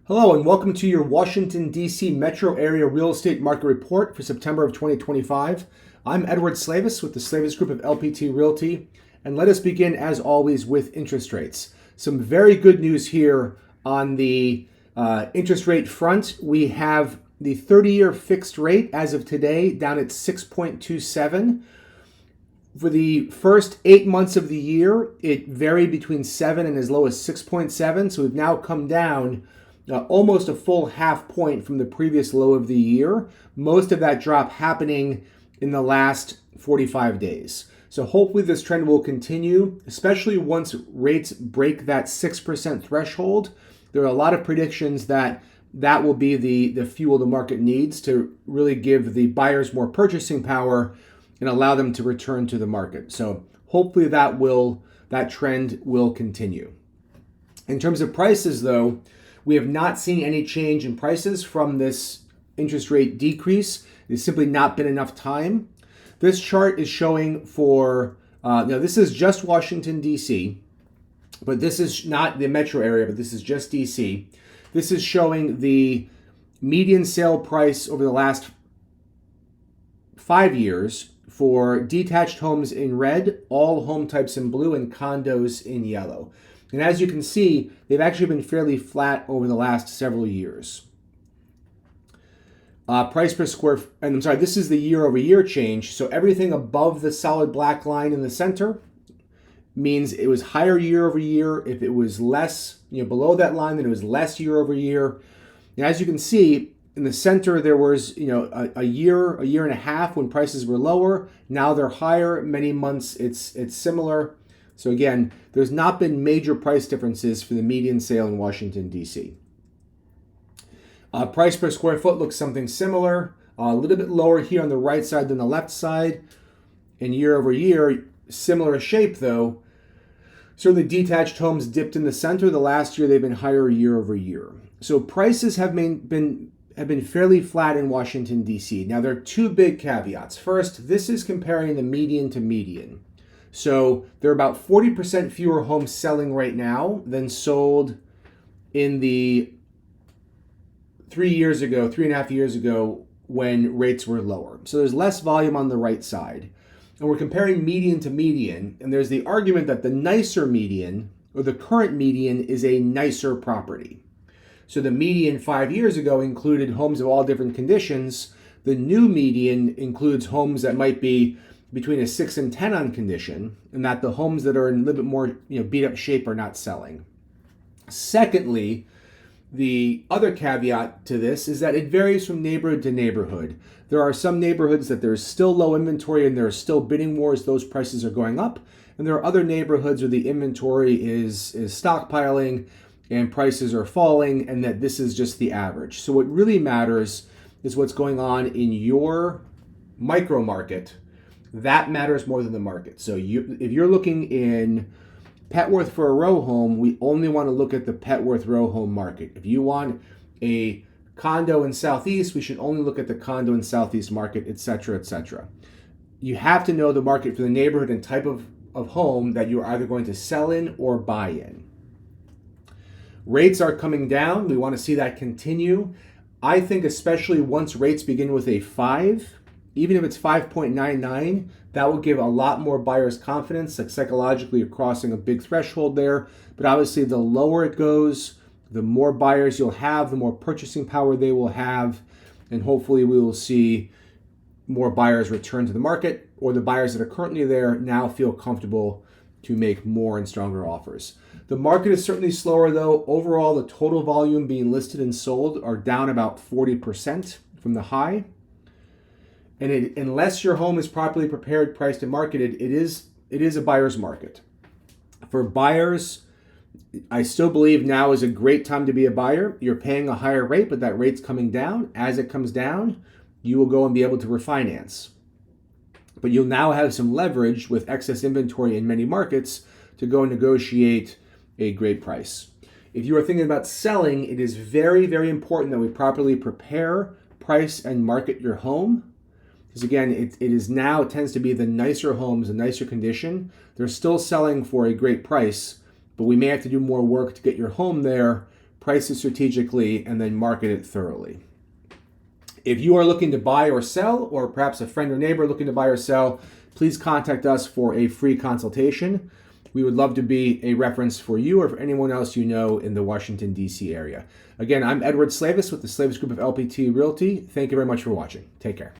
Hello and welcome to your Washington, D.C. metro area real estate market report for September of 2025. I'm Edward Slavis with the Slavis Group of LPT Realty, and let us begin as always with interest rates. Some very good news here on the interest rate front. We have the 30-year fixed rate as of today down at 6.27. For the first 8 months of the year, it varied between 7 and as low as 6.7. So we've now come down almost a full half point from the previous low of the year. Most of that drop happening in the last 45 days. So hopefully this trend will continue, especially once rates break that 6% threshold. There are a lot of predictions that that will be the fuel the market needs to really give the buyers more purchasing power and allow them to return to the market. So hopefully that trend will continue. In terms of prices though, we have not seen any change in prices from this interest rate decrease. There's simply not been enough time. This chart is showing for, this is just Washington, D.C., but this is not the metro area, but this is just D.C. This is showing the median sale price over the last 5 years for detached homes in red, all home types in blue, and condos in yellow. And as you can see, they've actually been fairly flat over the last several years. Price per square, and I'm sorry, this is the year over year change. So everything above the solid black line in the center means it was higher year over year. If it was less, below that line, then it was less year over year. And as you can see, in the center, there was, a year and a half when prices were lower. Now they're higher. Many months it's similar. So again, there's not been major price differences for the median sale in Washington, D.C. Price per square foot looks something similar, a little bit lower here on the right side than the left side. And year over year, similar shape though. So the detached homes dipped in the center. The last year they've been higher year over year. So prices have been fairly flat in Washington, D.C. Now there are two big caveats. First, this is comparing the median to median. So there are about 40% fewer homes selling right now than sold in the 3.5 years ago when rates were lower. So there's less volume on the right side. And we're comparing median to median. And there's the argument that the nicer median or the current median is a nicer property. So the median 5 years ago included homes of all different conditions. The new median includes homes that might be between a 6 and 10 on condition, and that the homes that are in a little bit more beat up shape are not selling. Secondly, the other caveat to this is that it varies from neighborhood to neighborhood. There are some neighborhoods that there's still low inventory and there are still bidding wars, those prices are going up. And there are other neighborhoods where the inventory is stockpiling and prices are falling, and that this is just the average. So what really matters is what's going on in your micro market. That matters more than the market. So if you're looking in Petworth for a row home, we only want to look at the Petworth row home market. If you want a condo in Southeast, we should only look at the condo in Southeast market, et cetera, et cetera. You have to know the market for the neighborhood and type of home that you're either going to sell in or buy in. Rates are coming down. We want to see that continue. I think especially once rates begin with a 5, even if it's 5.99, that will give a lot more buyers confidence. Like psychologically, you're crossing a big threshold there. But obviously, the lower it goes, the more buyers you'll have, the more purchasing power they will have. And hopefully, we will see more buyers return to the market, or the buyers that are currently there now feel comfortable to make more and stronger offers. The market is certainly slower, though. Overall, the total volume being listed and sold are down about 40% from the high. And unless your home is properly prepared, priced, and marketed, it is a buyer's market. For buyers, I still believe now is a great time to be a buyer. You're paying a higher rate, but that rate's coming down. As it comes down, you will go and be able to refinance. But you'll now have some leverage with excess inventory in many markets to go and negotiate a great price. If you are thinking about selling, it is very, very important that we properly prepare, price, and market your home. Because again, it tends to be the nicer homes, the nicer condition. They're still selling for a great price, but we may have to do more work to get your home there price it strategically, and then market it thoroughly. If you are looking to buy or sell, or perhaps a friend or neighbor looking to buy or sell, please contact us for a free consultation. We would love to be a reference for you or for anyone else you know in the Washington, D.C. area. Again, I'm Edward Slavis with the Slavis Group of LPT Realty. Thank you very much for watching. Take care.